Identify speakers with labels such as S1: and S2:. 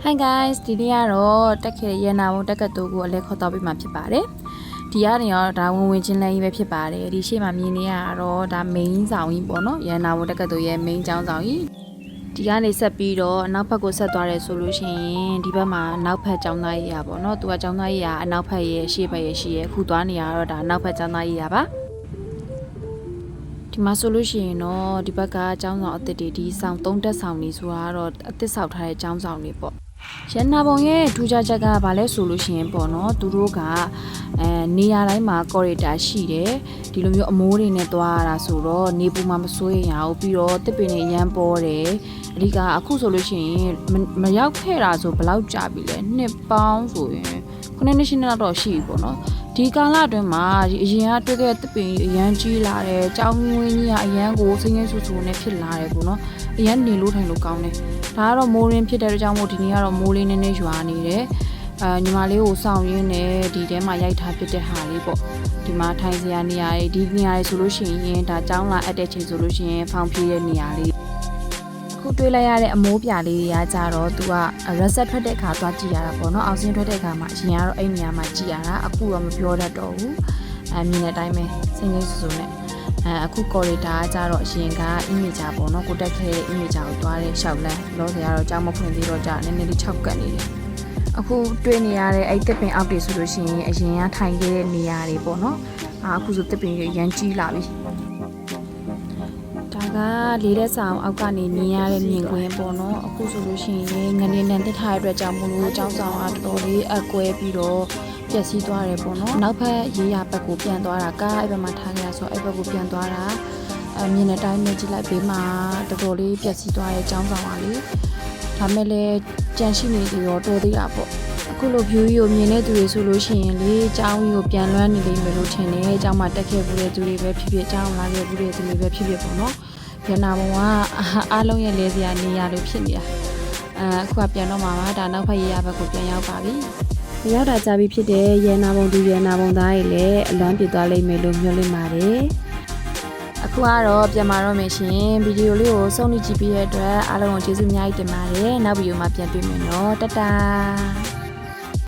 S1: Hi guys ဒီနေ့ကတော့တက်ခဲ့ရနာဝန်တက်ကတူကိုအလဲခေါ်တော့ပြမှာဖြစ်ပါတယ်ဒီကနေတော့ဒါဝင်ချင်းလဲကြီးပဲဖြစ်ပါတယ်ဒီရှေ့မှာမြင်နေရတော့ဒါ main ဆောင်ကြီးပေါ့နော်ရနာဝန်တက်ကတူရဲ့ main ကျောင်းဆောင်ကြီးဒီကနေဆက်ပြီးတော့အနောက်ဘက်ကိုဆက်သွားတယ်ဆိုလို့ရှိရင်ဒီဘက်မှာနောက်ဘက်ကျောင်းသားကြီးရပါတော့သူကကျောင်းသားကြီးကအနောက်ဘက်ရဲ့ရှေ့ဘက်ရဲ့ရှိရဲ့အခုသွားနေရတော့ဒါနောက်ဘက်ကျောင်းသားကြီးရပါဒီမှာဆိုလို့ရှိရင်တော့ဒီဘက်ကကျောင်းဆောင်အစ်စ်တွေဒီဆောင်3တက်ဆောင်နေဆိုတာတော့အစ်စ်ဆောက်ထားတဲ့ကျောင်းဆောင်တွေပေါ့ရန်နာပုံရဲ့ထူးခြားချက်ကဘာလဲဆိုလို့ရှိရင်ပေါ့နော်သူတို့ကနေရာတိုင်းမှာကော်ရီတာရှိတယ်ဒီလိုမျိုးအမိုးတွေနဲ့သွားရတာဆိုတော့နေပူမှာမစိုးရင်ရအောင်ပြီးတော့တစ်ပင်နဲ့ရမ်းပေါ်တယ်အဓိကအခုဆိုလို့ရှိရင်မရောက်ခဲ့တာဆိုဘယ်လောက်ကြာပြီလဲနှစ်ပေါင်းဆိုရင်9နှစ်ရှိတော့ရှိပြီပေါ့နော်ဒီကာလအတွင်းမှာအရင်ကတွေ့ခဲ့တဲ့တစ်ပင်အရန်ကြီးလာတယ်ကြောင်းဝင်းကြီးကအရန်ကိုစိမ့်ငယ်ဆူဆူနဲ့ဖြစ်လာတယ်ပေါ့နော်အရန်နေလို့ထိုင်လို့ကောင်းတယ်ဒါကတော့မိုးရင်းဖြစ်တဲ့အကြောင်းမို့ဒီနေ့ကတော့မိုးလေးနည်းနည်းရွာနေတယ်ညီမလေးကိုစောင့်ရင်းနဲ့ဒီထဲမှာရိုက်ထားဖြစ်တဲ့ဟာလေးပေါ့ဒီမှာထိုင်စရာနေရာတွေဒီနေရာတွေဆိုလို့ရှိရင်ဒါကျောင်းလာအပ်တဲ့ချိန်ဆိုလို့ရှိရင်ဖောင်ဖြည့်တဲ့နေရာလေးအခုတွေးလိုက်ရတဲ့အမိုးပြလေးတွေကကြတော့သူက reset ထွက်တဲ့အခါသွားကြည့်ရတာပေါ့နော်အောက်ဆင်းထွက်တဲ့အခါမှာအရင်ကတော့အဲ့နေရာမှာကြည့်ရတာအခုတော့မပြောတတ်တော့ဘူးမြင်တဲ့အတိုင်းပဲစိတ်ငိမ့်ဆူဆူနဲ့အခု corridor ကကြတော့အရင်က image ပေါ့နော်ကိုတက်ခဲ့တဲ့ image ကိုသွားတဲ့ရှောက်လန်းလောဆယ်ကတော့ကြောင်းမဖွင့်သေးတော့ကြာနည်းနည်းလေး6ကတ်နေတယ်အခုတွေ့နေရတဲ့အဲ့တစ်ပင်အောက်တွေဆိုလို့ရှိရင်အရင်ကထိုင်ခဲ့တဲ့နေရာတွေပေါ့နော်အခုဆိုတစ်ပင်ကြီးရမ်းကြီးလာပြီဒါကလေးတဲ့ဆောင်အောက်ကနေမြင်ရတဲ့မြင်ကွင်းပေါ့နော်အခုဆိုလို့ရှိရင်ငနေနန်တက်ထားတဲ့အတွက်ကြောင့်မလို့ကျောင်းဆောင်ကတော်တော်လေးအကွဲပြီးတော့ပျက်စီးသွားတယ်ပေါ့နော်နောက်ဘက်ရေးရဘက်ကိုပြန်သွားတာကအဲ့ဘက်မှာထားခဲ့ရဆိုအဲ့ဘက်ကိုပြန်သွားတာမြင်တဲ့အတိုင်းပဲကြည့်လိုက်ဘေးမှာတော်တော်လေးပျက်စီးသွားတဲ့ကျောင်းဆောင်ပါလေဒါမဲ့လည်းကြံရှိနေသေးတော့တော်သေးတာပေါ့အခုလို view ကြီးကိုမြင်တဲ့သူတွေဆိုလို့ရှိရင်လေကျောင်းကြီးကိုပြန်လွှမ်းနေလိမ့်မယ်လို့ထင်တယ်ကျောင်းမှာတက်ခဲ့ဘူးတဲ့သူတွေပဲဖြစ်ဖြစ်ကျောင်းလာခဲ့ဘူးတဲ့သူတွေပဲဖြစ်ဖြစ်ပေါ့နော်ရန်နာဘုံကအားလုံးရဲ့လဲစရာနေရာလိုဖြစ်နေတာအခုကပြန်တော့မှာပါဒါနောက်ဖက်ရေးရဘက်ကိုပြန်ရောက်ပါပြီရောက်တာကြပြီဖြစ်တဲ့ရန်နာဘုံသူရန်နာဘုံသားတွေလည်းအလွမ်းပြသွားလိမ့်မယ်လို့မျှော်လင့်ပါတယ်အခုကတော့ပြန်มาတော့မယ်ရှင်ဗီဒီယိုလေးကိုဆုံးဖြတ်ကြည့်ပြီးတဲ့အတွက်အားလုံးကိုကျေးဇူးအများကြီးတင်ပါတယ်နောက်ဗီဒီယိုမှာပြန်တွေ့မယ်နော်တတာ